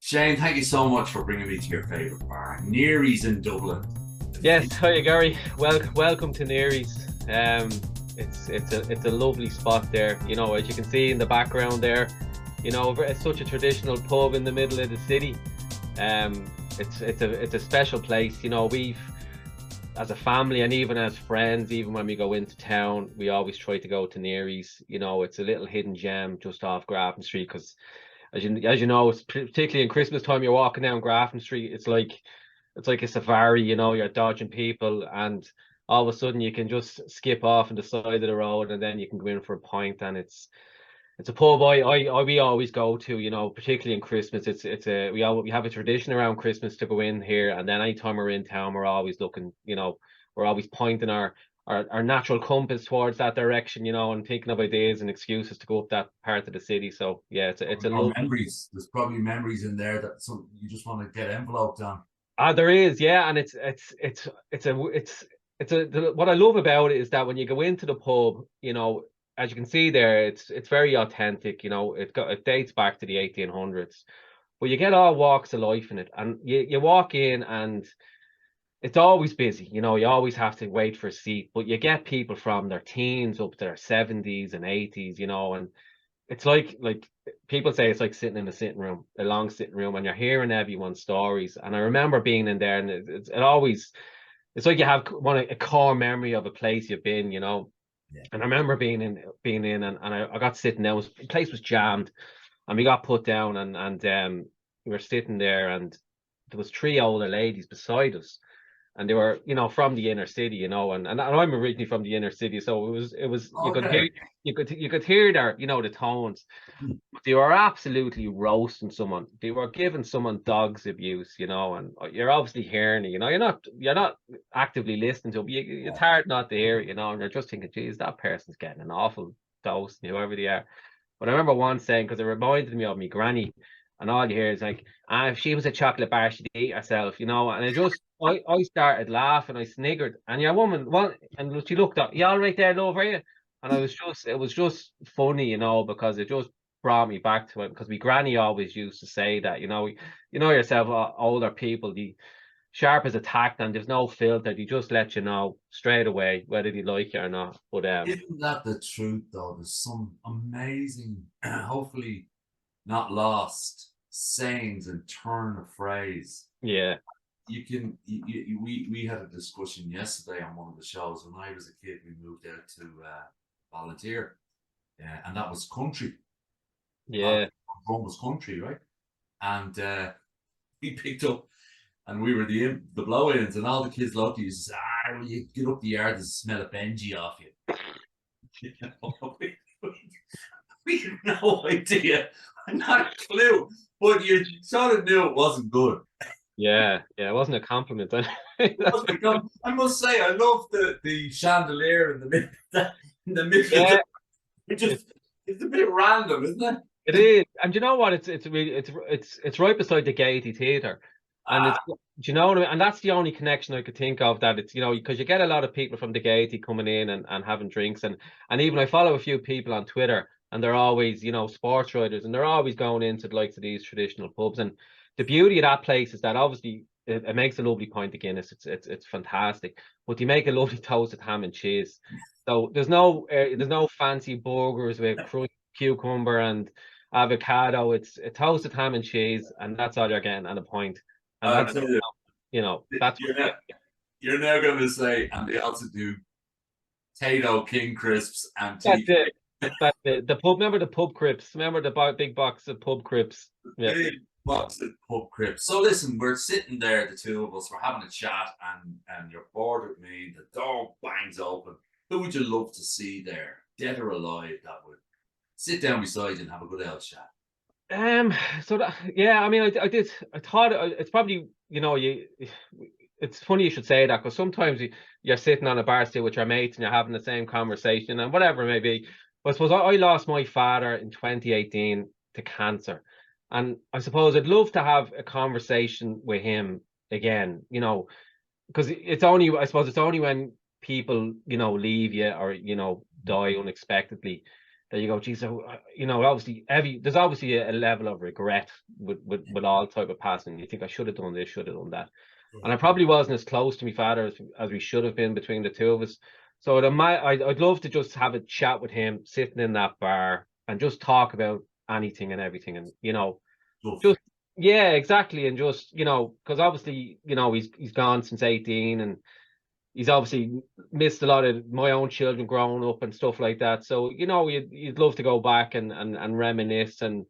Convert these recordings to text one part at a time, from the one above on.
Shane, thank you so much for bringing me to your favourite bar, Neary's in Dublin. Yes, hiya Gary. Welcome to Neary's. It's a lovely spot there. You know, as you can see in the background there, you know, it's such a traditional pub in the middle of the city. It's a special place. You know, we've as a family and even as friends, even when we go into town, we always try to go to Neary's. You know, it's a little hidden gem just off Grafton Street because as you know, it's particularly in Christmas time, you're walking down Grafton Street. It's like a safari, you know, you're dodging people, and all of a sudden you can just skip off on the side of the road, and then you can go in for a pint, and it's a pub we always go to, you know, particularly in Christmas. We have a tradition around Christmas to go in here, and then anytime we're in town, we're always looking, you know, we're always pointing our natural compass towards that direction, you know, and thinking of ideas and excuses to go up that part of the city. So yeah, it's a Or lovely. memories. There's probably memories in there that you just want to get enveloped on. There is, yeah, and what I love about it is that when you go into the pub, you know, as you can see there, it's very authentic. You know, it dates back to the 1800s, but you get all walks of life in it, and you walk in and it's always busy. You know, you always have to wait for a seat, but you get people from their teens up to their 70s and 80s. You know, and it's like people say it's like sitting in a sitting room, a long sitting room, and you're hearing everyone's stories. And I remember being in there, and it's like you have a core memory of a place you've been, you know. Yeah. And I remember being in, and I got sitting there. The place was jammed, and we got put down, and we were sitting there, and there was three older ladies beside us, and they were, you know, from the inner city, you know, and I'm originally from the inner city, so it was Okay. you could hear their, you know, the tones. But they were absolutely roasting someone. They were giving someone dogs abuse, you know, and you're obviously hearing it, you know, you're not actively listening to it, but it's hard not to hear it, you know, and you're just thinking, geez, that person's getting an awful dose, whoever they are. But I remember one saying, because it reminded me of me granny, and all you hear is like, if she was a chocolate bar, she'd eat herself, you know. And I started laughing, I sniggered, and your woman, one, and she looked up, you all right there, love, are you? And it was just funny, you know, because it just brought me back to it. Because my granny always used to say that, you know yourself, older people, the sharp as a tack, and there's no filter. They just let you know straight away whether they like you or not. But Isn't that the truth, though? There's some amazing, hopefully not lost sayings and turn of phrase. yeah, We had a discussion yesterday on one of the shows. When I was a kid, we moved out to volunteer, and that was country. yeah, Home was country, right? And we picked up, and we were the blow-ins, and all the kids locally used to say, "Will you get up the yard? There's a smell of Benji off you." You know, we had no idea, not a clue, but you sort of knew it wasn't good. yeah. It wasn't a compliment. I must say, I love the chandelier in the middle. In the middle, Yeah, it's a bit random, isn't it? it is. And you know what? It's right beside the Gaiety Theatre. And Ah, do you know what I mean? And that's the only connection I could think of, that it's, you know, because you get a lot of people from the Gaiety coming in and having drinks, and even I follow a few people on Twitter, and they're always, you know, sports writers, and they're always going into the likes of these traditional pubs. And the beauty of that place is that obviously it makes a lovely pint of Guinness. It's fantastic. But you make a lovely toasted ham and cheese. So there's no fancy burgers with cucumber and avocado. It's a toasted ham and cheese, and that's all you're getting, and a pint. And I'll that's, tell you, you know, that's you're now, you're now going to say, and they also do Tato King crisps and that's tea. it. That's it. The pub, remember the pub crisps? Remember the big box of pub crisps? Yeah. Big box of pub crisps. So listen, we're sitting there, the two of us, we're having a chat, and you're bored with me. The door bangs open. Who would you love to see there, dead or alive, that would sit down beside you and have a good old chat? So that, yeah, I mean, I did. I thought it's probably, you know, it's funny you should say that, because sometimes you're sitting on a bar stool with your mates and you're having the same conversation and whatever it may be. But I suppose I lost my father in 2018 to cancer, and I suppose I'd love to have a conversation with him again. You know, because I suppose it's only when people, you know, leave you or, you know, die unexpectedly, that you go, geez, so, you know, obviously there's obviously a level of regret with all type of passing. You think I should have done this, should have done that. And I probably wasn't as close to my father as we should have been between the two of us. So I'd love to just have a chat with him sitting in that bar and just talk about anything and everything. And, you know, just, yeah, exactly. And just, you know, because obviously, you know, he's gone since 18, and he's obviously missed a lot of my own children growing up and stuff like that. So, you know, you'd love to go back and reminisce and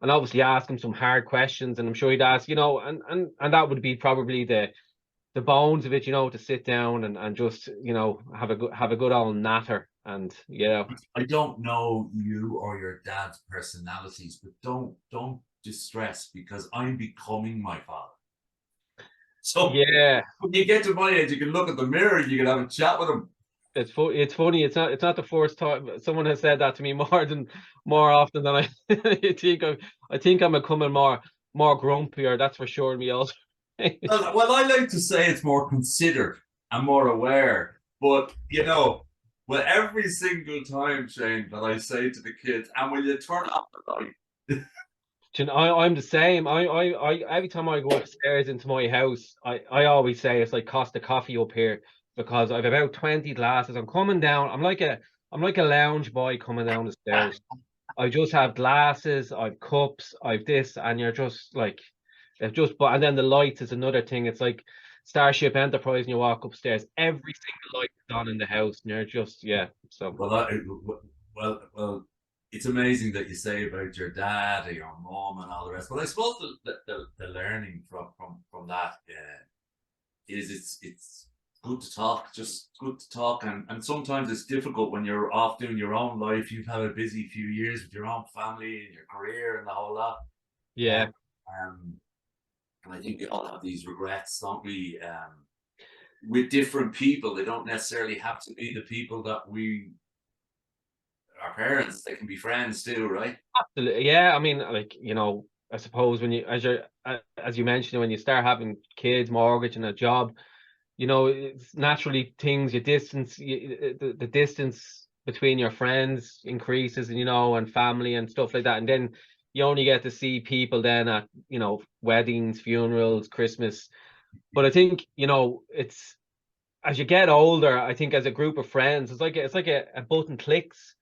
obviously ask him some hard questions. And I'm sure he'd ask, you know, and that would be probably the bones of it, you know, to sit down and just, you know, have a good old natter. And yeah, I don't know you or your dad's personalities, but don't distress, because I'm becoming my father. So yeah, when you get to my age, you can look at the mirror and you can have a chat with him. it's funny. It's not the first time someone has said that to me more often than I think. I think I'm becoming more grumpier. That's for sure. Me also. Well, I like to say it's more considered and more aware, but you know, well, every single time, Shane, that I say to the kids, and when you turn off the light, I'm the same. I every time I go upstairs into my house, I always say it's like Costa Coffee up here, because I've about 20 glasses. I'm coming down. I'm like a lounge boy coming down the stairs. I just have glasses, I've cups, I've this, and you're just like, and then the lights is another thing. It's like Starship Enterprise, and you walk upstairs, every single light is on in the house, and you're just, yeah. So well, it's amazing that you say about your dad or your mom and all the rest. But I suppose the learning from that is it's good to talk, just good to talk. And sometimes it's difficult when you're off doing your own life. You've had a busy few years with your own family and your career and the whole lot. yeah, And I think we all have these regrets, don't we? With different people, they don't necessarily have to be the people that our parents. They can be friends too, right? absolutely. Yeah, I mean, like, you know, I suppose when you, as you mentioned, when you start having kids, mortgage, and a job, you know, it's naturally things, the distance between your friends increases, and, you know, and family and stuff like that. And then you only get to see people then at, you know, weddings, funerals, Christmas. But I think, you know, it's, as you get older, I think as a group of friends, it's like a button clicks,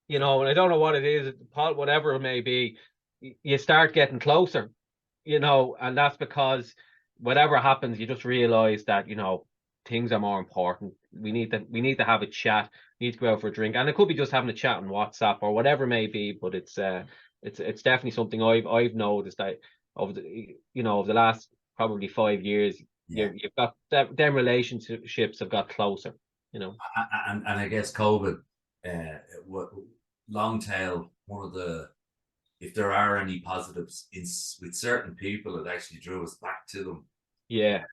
you know, and I don't know what it is, whatever it may be, you start getting closer, you know, and that's because whatever happens, you just realize that, you know, things are more important. We need to have a chat. We need to go out for a drink, and it could be just having a chat on WhatsApp or whatever it may be. But it's definitely something I've noticed that over the last probably 5 years, Yeah. you've got them relationships have got closer. You know. And I guess COVID, long tail, one of the, if there are any positives with certain people, it actually drew us back to them. Yeah,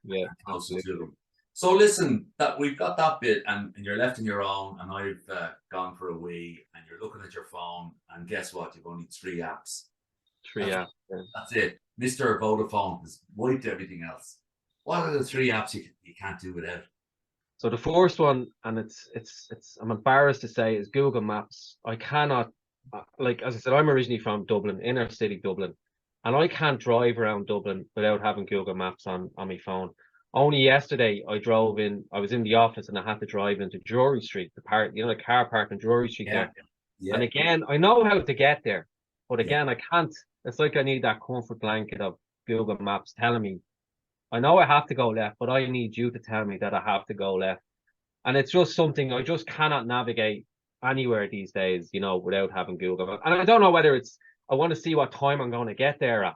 Closer to them. So listen, that we've got that bit, and you're left on your own, and I've gone for a wee, and you're looking at your phone, and guess what? You've only 3 apps. 3 apps. That's it. Mr. Vodafone has wiped everything else. What are the 3 apps you can't do without? So the first one, and it's I'm embarrassed to say, is Google Maps. I cannot, like, as I said, I'm originally from Dublin, inner city Dublin, and I can't drive around Dublin without having Google Maps on my phone. Only yesterday I was in the office, and I had to drive into Drury Street, the car park in Drury Street there. Yeah. And again, I know how to get there, but Yeah. again, I can't. It's like I need that comfort blanket of Google Maps telling me, I know I have to go left, but I need you to tell me that I have to go left. And it's just something I just cannot navigate anywhere these days, you know, without having Google Maps. And I don't know whether it's, I want to see what time I'm going to get there at.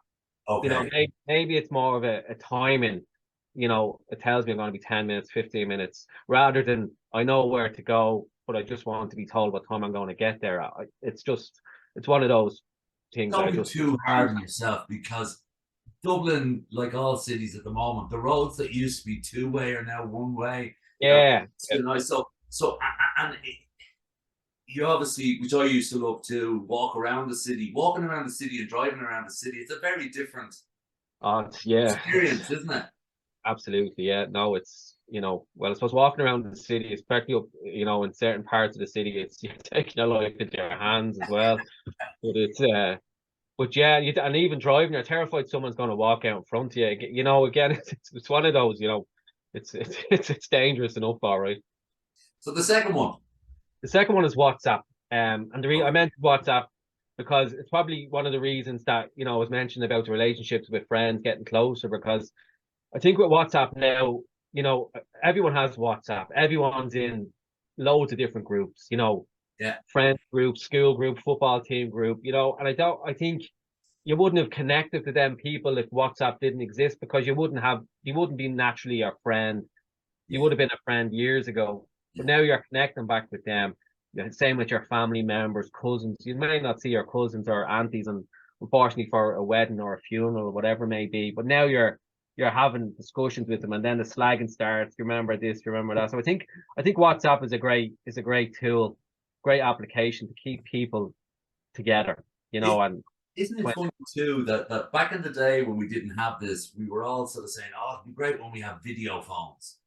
Okay. You know, maybe it's more of a timing, you know, it tells me I'm going to be 10 minutes, 15 minutes, rather than I know where to go, but I just want to be told what time I'm going to get there at. It's one of those things Don't I be just too hard on yourself, because Dublin, like all cities at the moment, the roads that used to be 2-way are now 1-way. yeah. You know, so and you obviously, which I used to love to walking around the city and driving around the city. It's a very different Yeah. experience, isn't it? Absolutely, yeah. No, it's, well, I suppose walking around the city, especially up, in certain parts of the city, it's you're taking your life into your hands as well. But it's but yeah, and even driving, you're terrified someone's going to walk out in front of you. Again, it's one of those, it's dangerous enough, all right. So the second one. The second one is WhatsApp. And I mentioned WhatsApp because it's probably one of the reasons that, I was mentioned about the relationships with friends getting closer, because I think with WhatsApp now, everyone has WhatsApp. Everyone's in loads of different groups, Yeah. friend group, school group, football team group, and I think you wouldn't have connected to them people if WhatsApp didn't exist, because you wouldn't be naturally your friend. You would have been a friend years ago, but now you're connecting back with them. Same with your family members, cousins. You may not see your cousins or aunties, and unfortunately for a wedding or a funeral or whatever it may be. But now you're having discussions with them, and then the slagging starts. You remember this, you remember that. So I think WhatsApp is a great tool, great application to keep people together. And Isn't it funny too that back in the day when we didn't have this, we were all sort of saying, "Oh, it'd be great when we have video phones,"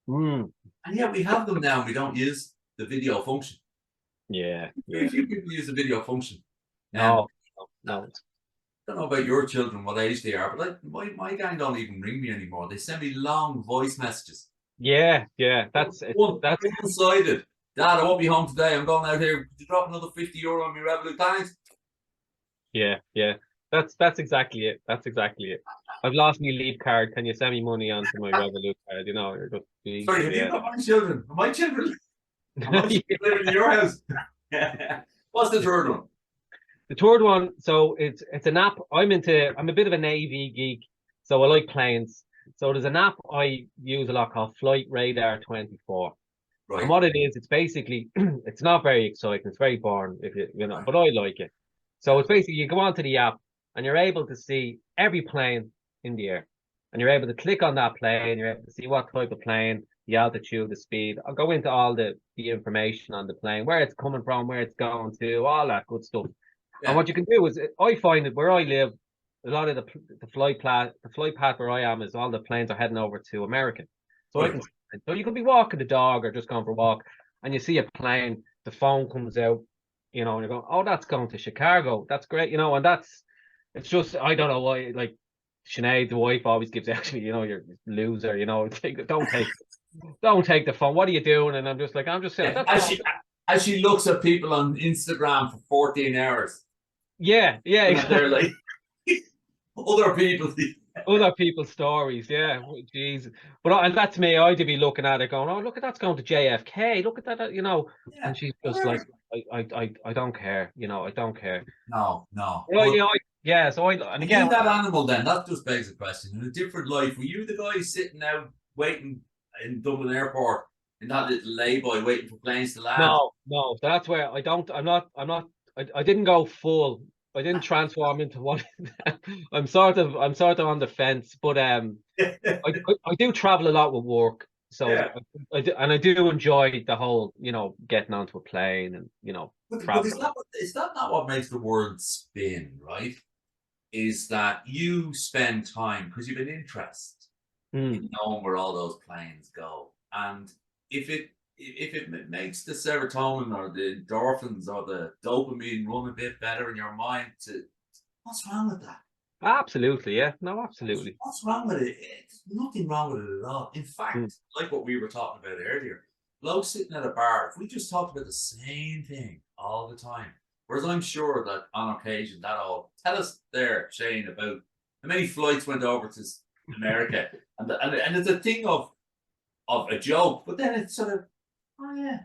and yet we have them now, and we don't use the video function. Yeah. Very few people use the video function. No. I don't know about your children, what age they are, but my gang don't even ring me anymore. They send me long voice messages. Yeah. That's one-sided. Dad, I won't be home today. I'm going out here to drop another €50 on my Revolut. Thanks. Yeah. That's exactly it. That's exactly it. I've lost my lead card. Can you send me money onto my Revolut card? You're just Sorry, have you got my children? My children? I'm living in your house. What's the third one? The third one, so it's an app. I'm a bit of an AV geek, so I like planes. So there's an app I use a lot called Flight Radar 24. Right. And what it is, it's basically, it's not very exciting. It's very boring, but I like it. So it's basically, you go onto the app and you're able to see every plane in the air. And you're able to click on that plane. You're able to see what type of plane, the altitude, the speed. I'll go into all the information on the plane, where it's coming from, where it's going to, all that good stuff. Yeah. And what you can do is, I find that where I live, a lot of the flight path where I am is all the planes are heading over to America. So so you could be walking the dog or just going for a walk, and you see a plane, the phone comes out, and you're going, oh, that's going to Chicago. That's great, and it's just, I don't know why, like Sinead, the wife, always gives out to me, you're a loser, don't take the phone. What are you doing? And I'm just like, saying, as she looks at people on Instagram for 14 hours. Yeah, exactly. They're like other people's stories, yeah. Jeez. But that's me. I'd be looking at it going, oh, look at that's going to JFK. Look at that, Yeah, and she's just like, I don't care, I don't care. No. Yeah, so and again, you that animal then, that just begs the question. In a different life, were you the guy sitting out waiting in Dublin Airport in that little lay-by waiting for planes to land? No. So that's where I didn't go full. I didn't transform into one. I'm sort of on the fence, but I do travel a lot with work, so yeah. I do enjoy the whole, getting onto a plane and But is that not what makes the world spin, right? Is that you spend time because you've an interest in knowing where all those planes go, and if it makes the serotonin or the endorphins or the dopamine run a bit better in your mind, what's wrong with that? Absolutely, yeah. No, absolutely. What's wrong with it? There's nothing wrong with it at all. In fact, like what we were talking about earlier, blokes sitting at a bar, if we just talked about the same thing all the time, whereas I'm sure that on occasion tell us there, Shane, about how many flights went over to America, and it's a thing of a joke, but then it's sort of, oh yeah,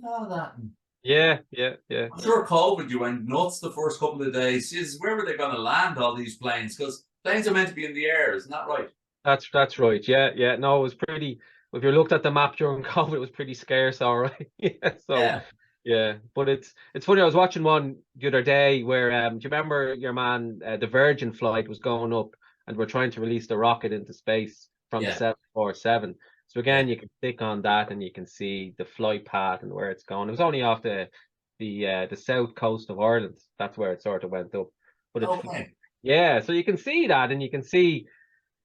all of that. Yeah. I'm sure COVID, you went nuts the first couple of days. Jesus, where were they going to land all these planes? Because planes are meant to be in the air, isn't that right? That's right. Yeah. No, it was pretty. If you looked at the map during COVID, it was pretty scarce, all right. Yeah. But it's funny. I was watching one the other day where do you remember your man, the Virgin flight was going up, and we're trying to release the rocket into space from the 747. So again, you can click on that and you can see the flight path and where it's going. It was only off the south coast of Ireland. That's where it sort of went up. But so you can see that, and you can see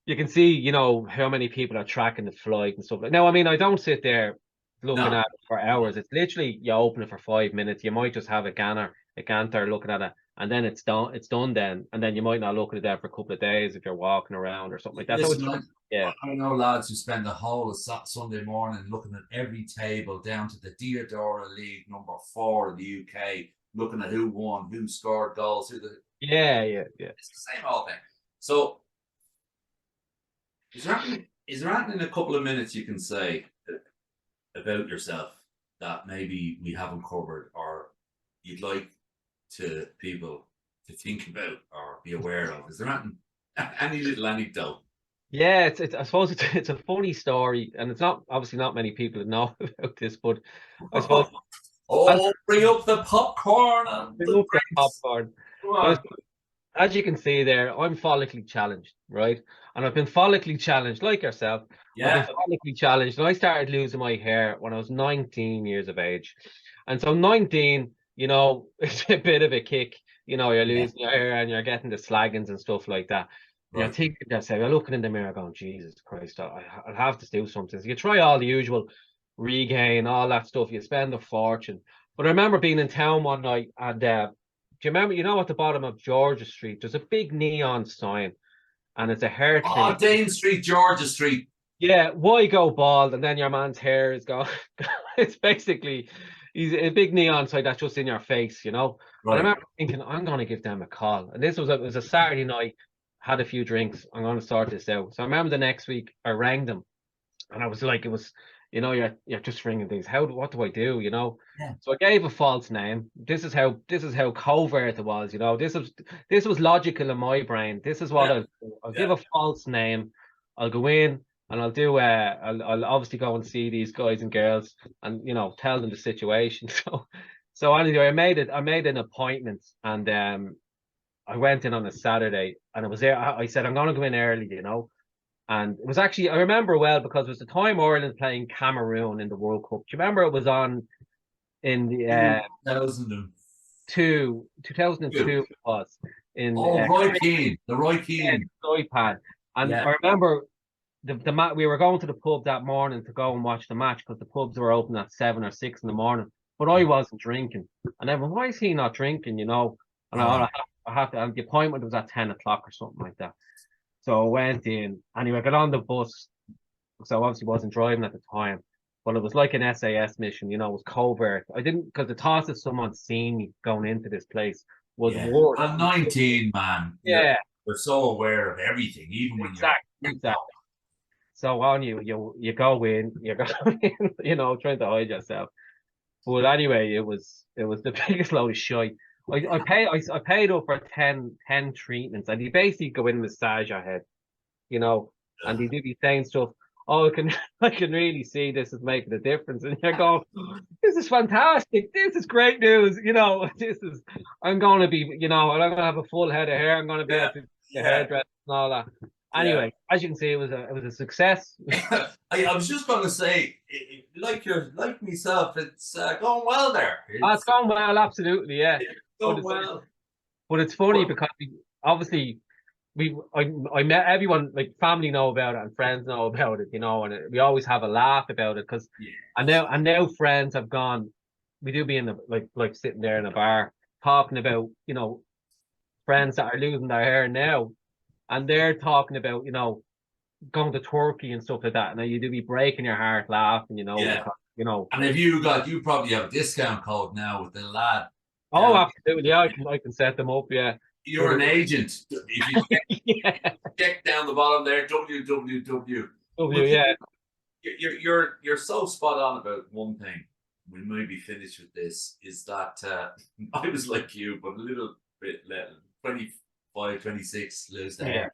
you can see, you know, how many people are tracking the flight and stuff like. Now, I mean, I don't sit there looking No, at it for hours. It's literally you open it for 5 minutes. You might just have a canter looking at it, and then it's done. It's done then, and then you might not look at it there for a couple of days if you're walking around or something like that. So it's listen, yeah, I know lads who spend the whole of Sunday morning looking at every table down to the Diodora League #4 in the UK, looking at who won, who scored goals, yeah. It's the same old thing. So, is there anything in a couple of minutes you can say about yourself that maybe we haven't covered, or you'd like to people to think about or be aware of? Is there anything, any little anecdote? Yeah, I suppose it's a funny story, and it's not obviously not many people that know about this, but I suppose as Oh, bring up the popcorn and bring the up the drinks. popcorn. Come So on. as you can see there, I'm follically challenged, right? And I've been follically challenged, like yourself. I've been Yeah. follically challenged, and I started losing my hair when I was 19 years of age. And so 19, you know, it's a bit of a kick. You know, you're Yeah. losing your hair and you're getting the slaggings and stuff like that. And you're Right. thinking to yourself, you're looking in the mirror going, Jesus Christ, I'll have to do something. So you try all the usual regain, all that stuff. You spend a fortune. But I remember being in town one night, and do you remember, you know, at the bottom of Georgia Street, there's a big neon sign, and it's a hair Oh, clinic. Dane Street, Georgia Street. Yeah, why go bald and then your man's hair is gone? It's basically he's a big neon sign that's just in your face, you know. And I Right. remember thinking, I'm gonna give them a call. And this was it was a Saturday night, had a few drinks. I'm gonna sort this out. So I remember the next week I rang them, and I was like, it was, you know, you're just ringing things. What do I do? You know? Yeah. So I gave a false name. This is how covert it was, you know. This was logical in my brain. This is what Yeah. I'll give Yeah. a false name. I'll go in and I'll do I'll obviously go and see these guys and girls and you know tell them the situation. So anyway, I made an appointment, and I went in on a Saturday, and I was there. I said I'm gonna go in early, you know. And it was actually, I remember well because it was the time Ireland playing Cameroon in the World Cup. Do you remember it was on in the 2002. 2002 it was in Oh, Roy Keane. The Roy yeah, Keane. iPad. And Yeah. I remember we were going to the pub that morning to go and watch the match because the pubs were open at 7 or 6 in the morning. But I wasn't drinking. And everyone, why is he not drinking? You know? And Oh, I have to, and the appointment was at 10 o'clock or something like that. So I went in. Anyway, I got on the bus. So I obviously wasn't driving at the time, but it was like an SAS mission, you know, it was covert. I didn't, because the thought that someone seen me going into this place was yeah. worse. Well, 19, man. Yeah, You're so aware of everything, even when you're. exactly. So on you go in, you go in, you know, trying to hide yourself. But anyway, it was the biggest load of shit. I paid up for 10 treatments, and you basically go in and massage your head, you know, and they do be saying stuff. Oh, I can I can really see this is making a difference, and you're going, this is fantastic. This is great news. You know, this is I'm going to be, you know, I'm going to have a full head of hair. I'm going to be Yeah. able to the Yeah. hairdresser and all that. Yeah. Anyway, as you can see, it was a success. I was just going to say, like myself, it's going well there. It's gone well, absolutely, yeah. It's But going well. it's funny But, because obviously I met everyone, like family know about it and friends know about it, you know, and we always have a laugh about it because yeah. and now friends have gone. We do be in the like sitting there in a bar talking about, you know, friends that are losing their hair now, and they're talking about, you know, going to Turkey and stuff like that. And you do be breaking your heart laughing, you know, Yeah. because you know. And if you probably have a discount code now with the lad Oh, down. absolutely, yeah, I can set them up, yeah. You're an agent. If you Yeah, check down the bottom there, www. W, But yeah, you're so spot on about one thing. We might be finished with this. Is that I was like you, but a little bit less, 25, 26, lose the yeah, hair.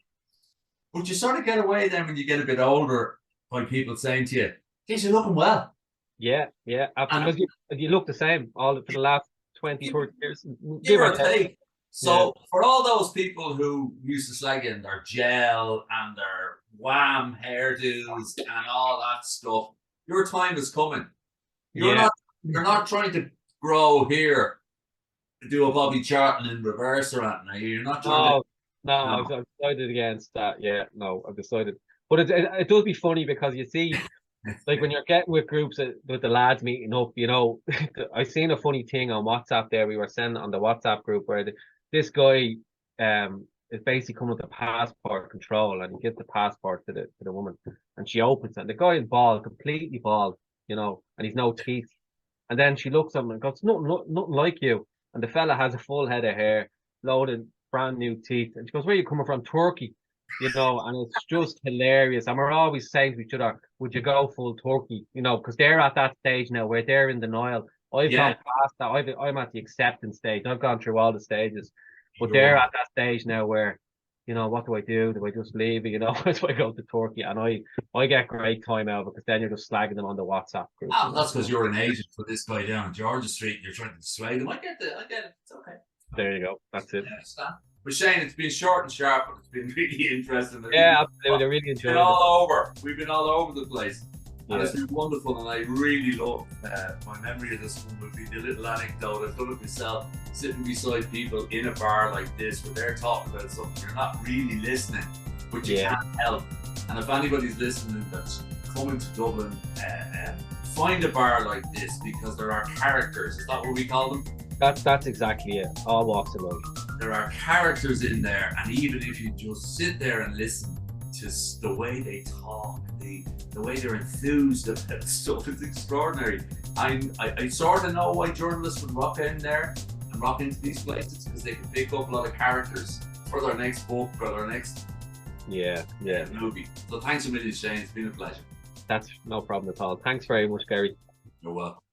But you sort of get away then when you get a bit older by people saying to you, "Geez, you're looking well." yeah. And Because you look the same all for the last 20, give, 30 years, give give or or take. take. Yeah. So for all those people who used to slag in their gel and their wham hairdos and all that stuff, your time is coming. You're Yeah. not you're not trying to grow here to do a Bobby Charlton in reverse or anything. You're not trying to No, No, I've decided against that. Yeah, no, I've decided. But it does be funny because you see, like when you're getting with groups with the lads meeting up, you know, I seen a funny thing on WhatsApp there. We were sending on the WhatsApp group where this guy is basically coming with the passport control, and he gives the passport to the woman, and she opens it. And the guy is bald, completely bald, you know, and he's no teeth. And then she looks at him and goes, nothing like you. And the fella has a full head of hair, loaded, brand new teeth. And she goes, where are you coming from? Turkey. You know, and it's just hilarious. And we're always saying to each other, would you go full Turkey? You know, because they're at that stage now where they're in denial. I've gone past that. I'm at the acceptance stage. I've gone through all the stages. But they're at that stage now where, you know, what do I do? Do I just leave? You know, do I go to Turkey? And I get great time out because then you're just slagging them on the WhatsApp group. Oh, that's because you're an agent for this guy down on Georgia Street. And you're trying to dissuade him. I get it. It's okay. There you go. That's it. But Shane, it's been short and sharp, but it's been really interesting. Yeah, absolutely. I really enjoyed it. We've been all over the place. And it's been wonderful, and I really love my memory of this one would be the little anecdote. I've done it myself, sitting beside people in a bar like this where they're talking about something you're not really listening, but you can't help. And if anybody's listening that's coming to Dublin, find a bar like this because there are characters. Is that what we call them? That's exactly it. All walks of life. There are characters in there, and even if you just sit there and listen to the way they talk, the way they're enthused about stuff, it's extraordinary. I sort of know why journalists would rock in there and rock into these places, because they can pick up a lot of characters for their next book, for their next movie. So thanks a million, Shane. It's been a pleasure. That's no problem at all. Thanks very much, Garry. You're welcome.